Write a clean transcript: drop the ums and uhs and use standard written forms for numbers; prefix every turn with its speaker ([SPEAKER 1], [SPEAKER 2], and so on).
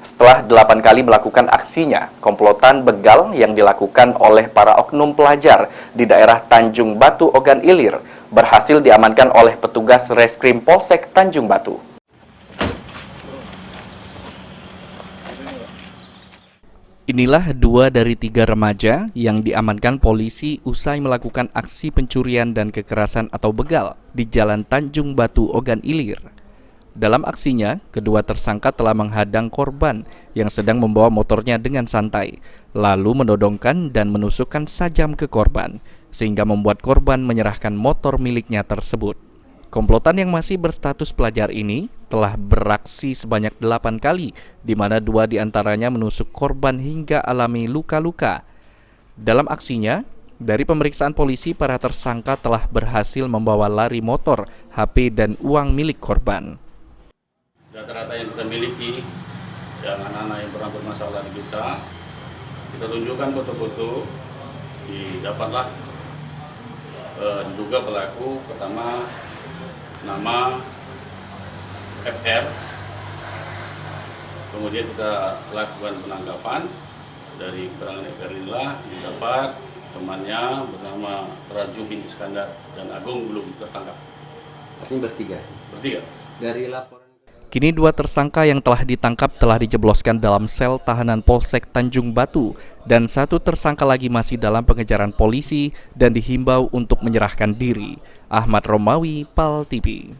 [SPEAKER 1] Setelah 8 kali melakukan aksinya, komplotan begal yang dilakukan oleh para oknum pelajar di daerah Tanjung Batu Ogan Ilir berhasil diamankan oleh petugas Reskrim Polsek Tanjung Batu. Inilah 2 dari 3 remaja yang diamankan polisi usai melakukan aksi pencurian dan kekerasan atau begal di Jalan Tanjung Batu Ogan Ilir. Dalam aksinya, kedua tersangka telah menghadang korban yang sedang membawa motornya dengan santai, lalu menodongkan dan menusukkan sajam ke korban, sehingga membuat korban menyerahkan motor miliknya tersebut. Komplotan yang masih berstatus pelajar ini telah beraksi sebanyak 8 kali, di mana 2 diantaranya menusuk korban hingga alami luka-luka. Dalam aksinya, dari pemeriksaan polisi, para tersangka telah berhasil membawa lari motor, HP, dan uang milik korban.
[SPEAKER 2] Data-data yang kita miliki, yang anak-anak yang pernah bermasalah di kita tunjukkan foto-foto, didapatlah diduga pelaku. Pertama, nama FR, kemudian kita lakukan penangkapan. Dari keterangan FR inilah didapat temannya bernama Raju bin Iskandar dan Agung belum tertangkap.
[SPEAKER 3] Artinya bertiga?
[SPEAKER 2] Bertiga.
[SPEAKER 3] Dari laporan...
[SPEAKER 1] Kini 2 tersangka yang telah ditangkap telah dijebloskan dalam sel tahanan Polsek Tanjung Batu dan 1 tersangka lagi masih dalam pengejaran polisi dan dihimbau untuk menyerahkan diri. Ahmad Romawi, PAL TV.